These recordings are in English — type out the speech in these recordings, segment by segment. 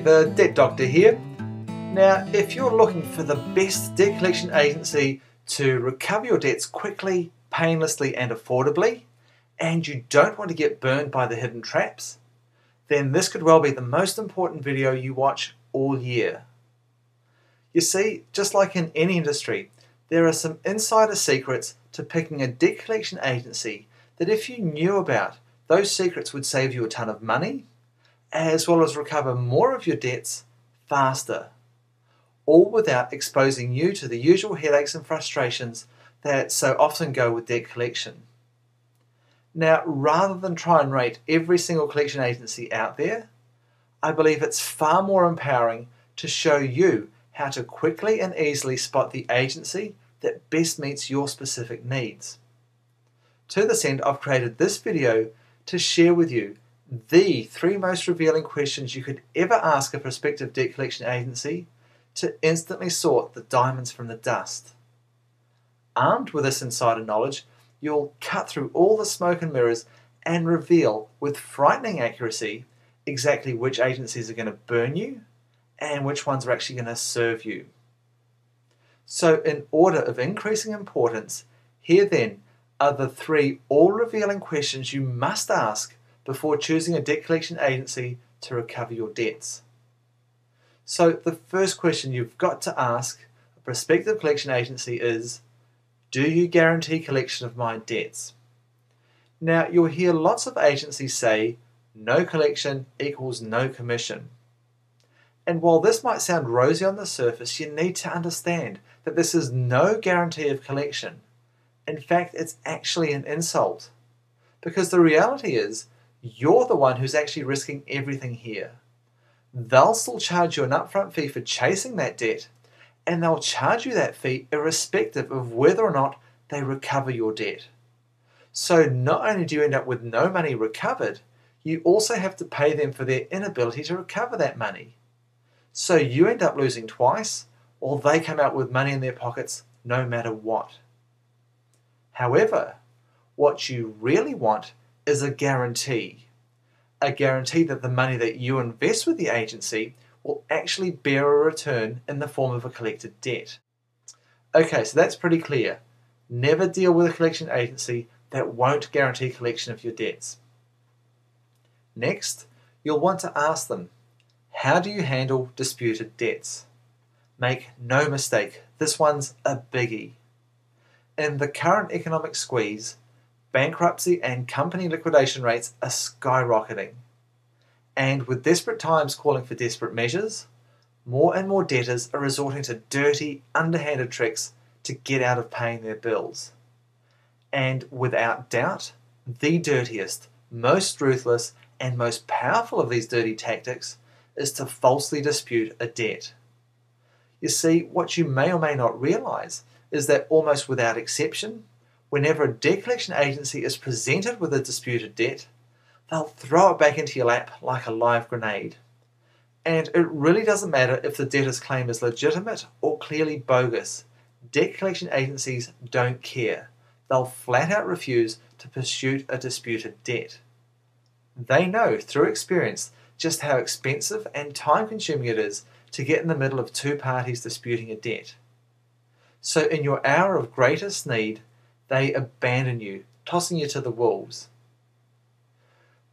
the Debt Doctor here. Now, if you're looking for the best debt collection agency to recover your debts quickly, painlessly and affordably, and you don't want to get burned by the hidden traps, then this could well be the most important video you watch all year. You see, just like in any industry, there are some insider secrets to picking a debt collection agency that if you knew about, those secrets would save you a ton of money, as well as recover more of your debts faster, all without exposing you to the usual headaches and frustrations that so often go with debt collection. Now, rather than try and rate every single collection agency out there, I believe it's far more empowering to show you how to quickly and easily spot the agency that best meets your specific needs. To this end, I've created this video to share with you the 3 most revealing questions you could ever ask a prospective debt collection agency to instantly sort the diamonds from the dust. Armed with this insider knowledge, you'll cut through all the smoke and mirrors and reveal with frightening accuracy exactly which agencies are going to burn you and which ones are actually going to serve you. So in order of increasing importance, here then are the 3 all-revealing questions you must ask before choosing a debt collection agency to recover your debts. So the first question you've got to ask a prospective collection agency is, do you guarantee collection of my debts? Now, you'll hear lots of agencies say, no collection equals no commission. And while this might sound rosy on the surface, you need to understand that this is no guarantee of collection. In fact, it's actually an insult. Because the reality is, you're the one who's actually risking everything here. They'll still charge you an upfront fee for chasing that debt, and they'll charge you that fee irrespective of whether or not they recover your debt. So not only do you end up with no money recovered, you also have to pay them for their inability to recover that money. So you end up losing twice, or they come out with money in their pockets no matter what. However, what you really want is a guarantee that the money that you invest with the agency will actually bear a return in the form of a collected debt. Okay, so that's pretty clear. Never deal with a collection agency that won't guarantee collection of your debts. Next, you'll want to ask them, how do you handle disputed debts? Make no mistake, this one's a biggie. In the current economic squeeze, bankruptcy and company liquidation rates are skyrocketing. And with desperate times calling for desperate measures, more and more debtors are resorting to dirty, underhanded tricks to get out of paying their bills. And without doubt, the dirtiest, most ruthless, and most powerful of these dirty tactics is to falsely dispute a debt. You see, what you may or may not realize is that almost without exception, whenever a debt collection agency is presented with a disputed debt, they'll throw it back into your lap like a live grenade. And it really doesn't matter if the debtor's claim is legitimate or clearly bogus. Debt collection agencies don't care. They'll flat out refuse to pursue a disputed debt. They know through experience just how expensive and time-consuming it is to get in the middle of 2 parties disputing a debt. So in your hour of greatest need, they abandon you, tossing you to the wolves.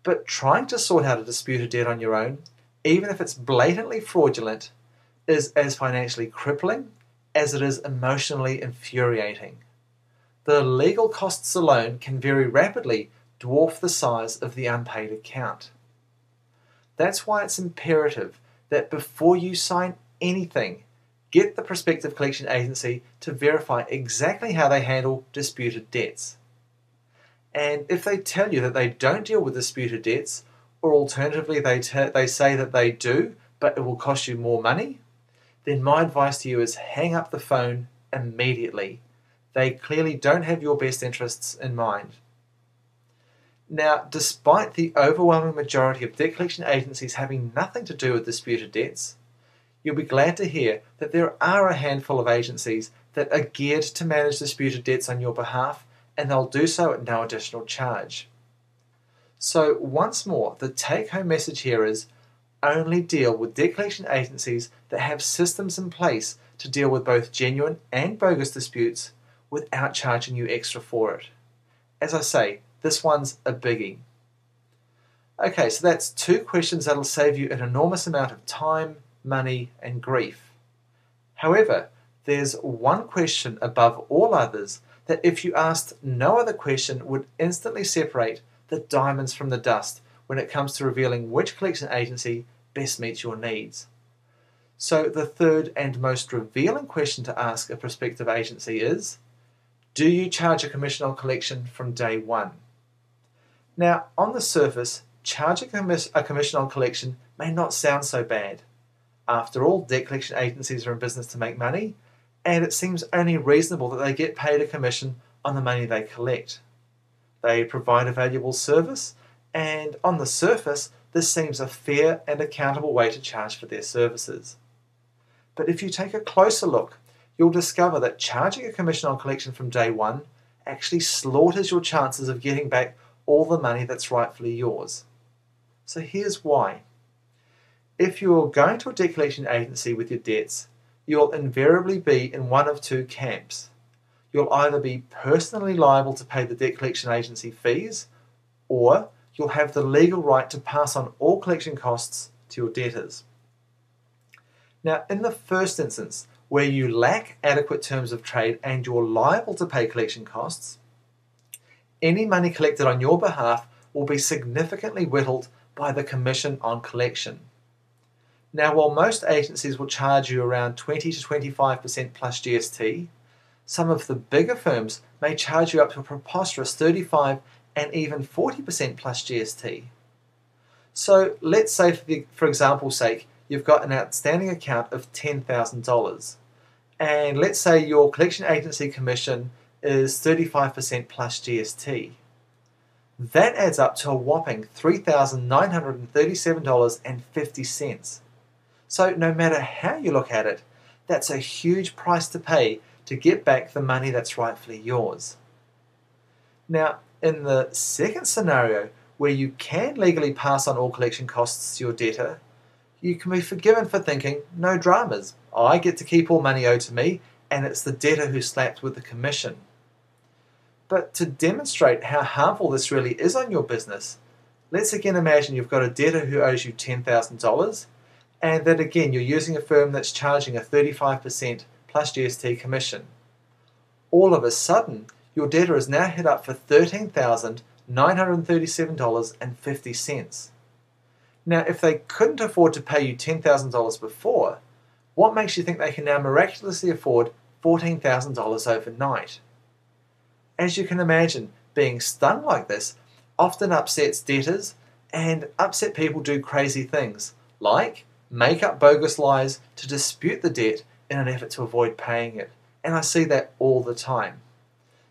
But trying to sort out a disputed debt on your own, even if it's blatantly fraudulent, is as financially crippling as it is emotionally infuriating. The legal costs alone can very rapidly dwarf the size of the unpaid account. That's why it's imperative that before you sign anything, get the prospective collection agency to verify exactly how they handle disputed debts. And if they tell you that they don't deal with disputed debts, or alternatively they say that they do, but it will cost you more money, then my advice to you is hang up the phone immediately. They clearly don't have your best interests in mind. Now, despite the overwhelming majority of debt collection agencies having nothing to do with disputed debts, you'll be glad to hear that there are a handful of agencies that are geared to manage disputed debts on your behalf, and they'll do so at no additional charge. So once more, the take-home message here is only deal with debt collection agencies that have systems in place to deal with both genuine and bogus disputes without charging you extra for it. As I say, this one's a biggie. Okay, so that's 2 questions that'll save you an enormous amount of time, money, and grief. However, there's one question above all others that if you asked no other question would instantly separate the diamonds from the dust when it comes to revealing which collection agency best meets your needs. So the third and most revealing question to ask a prospective agency is, do you charge a commission on collection from day one? Now, on the surface, charging a commission on collection may not sound so bad. After all, debt collection agencies are in business to make money, and it seems only reasonable that they get paid a commission on the money they collect. They provide a valuable service, and on the surface, this seems a fair and accountable way to charge for their services. But if you take a closer look, you'll discover that charging a commission on collection from day one actually slaughters your chances of getting back all the money that's rightfully yours. So here's why. If you're going to a debt collection agency with your debts, you'll invariably be in one of 2 camps. You'll either be personally liable to pay the debt collection agency fees, or you'll have the legal right to pass on all collection costs to your debtors. Now, in the first instance, where you lack adequate terms of trade and you're liable to pay collection costs, any money collected on your behalf will be significantly whittled by the commission on collection. Now, while most agencies will charge you around 20 to 25% plus GST, some of the bigger firms may charge you up to a preposterous 35 and even 40% plus GST. So let's say, for example's sake, you've got an outstanding account of $10,000, and let's say your collection agency commission is 35% plus GST. That adds up to a whopping $3,937.50. So no matter how you look at it, that's a huge price to pay to get back the money that's rightfully yours. Now, in the second scenario, where you can legally pass on all collection costs to your debtor, you can be forgiven for thinking, no dramas, I get to keep all money owed to me, and it's the debtor who's slapped with the commission. But to demonstrate how harmful this really is on your business, let's again imagine you've got a debtor who owes you $10,000, and that again you're using a firm that's charging a 35% plus GST commission. All of a sudden, your debtor is now hit up for $13,937.50. Now, if they couldn't afford to pay you $10,000 before, what makes you think they can now miraculously afford $14,000 overnight? As you can imagine, being stung like this often upsets debtors, and upset people do crazy things, like make up bogus lies to dispute the debt in an effort to avoid paying it. And I see that all the time.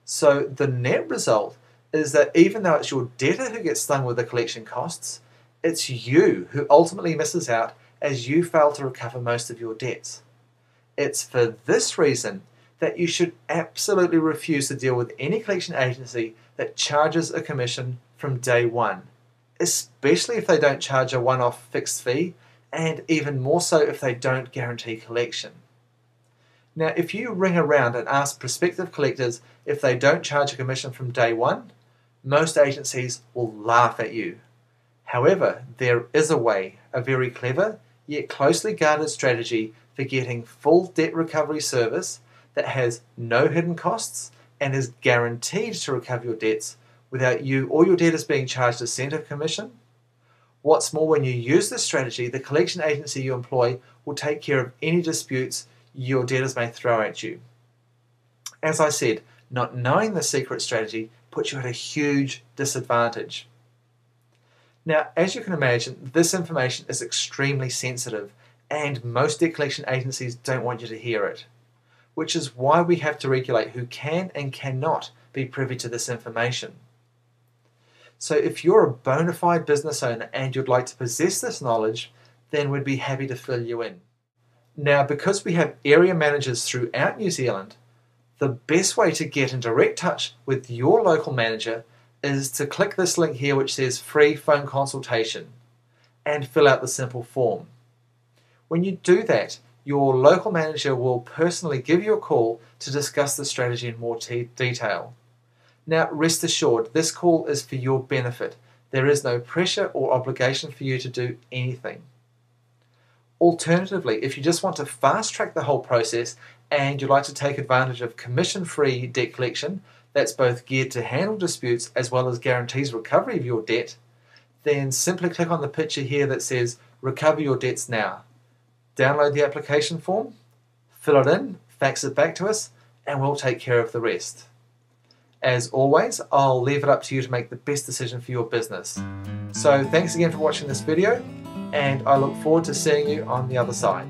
So the net result is that even though it's your debtor who gets stung with the collection costs, it's you who ultimately misses out as you fail to recover most of your debts. It's for this reason that you should absolutely refuse to deal with any collection agency that charges a commission from day one, especially if they don't charge a one-off fixed fee, and even more so if they don't guarantee collection. Now, if you ring around and ask prospective collectors if they don't charge a commission from day one, most agencies will laugh at you. However, there is a way, a very clever yet closely guarded strategy for getting full debt recovery service that has no hidden costs and is guaranteed to recover your debts without you or your debtors being charged a cent of commission. What's more, when you use this strategy, the collection agency you employ will take care of any disputes your debtors may throw at you. As I said, not knowing the secret strategy puts you at a huge disadvantage. Now, as you can imagine, this information is extremely sensitive, and most debt collection agencies don't want you to hear it, which is why we have to regulate who can and cannot be privy to this information. So if you're a bona fide business owner and you'd like to possess this knowledge, then we'd be happy to fill you in. Now, because we have area managers throughout New Zealand, the best way to get in direct touch with your local manager is to click this link here which says free phone consultation. and fill out the simple form. When you do that, your local manager will personally give you a call to discuss the strategy in more detail. Now, rest assured, this call is for your benefit. There is no pressure or obligation for you to do anything. Alternatively, if you just want to fast track the whole process and you'd like to take advantage of commission-free debt collection that's both geared to handle disputes as well as guarantees recovery of your debt, then simply click on the picture here that says Recover Your Debts Now. Download the application form, fill it in, fax it back to us, and we'll take care of the rest. As always, I'll leave it up to you to make the best decision for your business. So thanks again for watching this video, and I look forward to seeing you on the other side.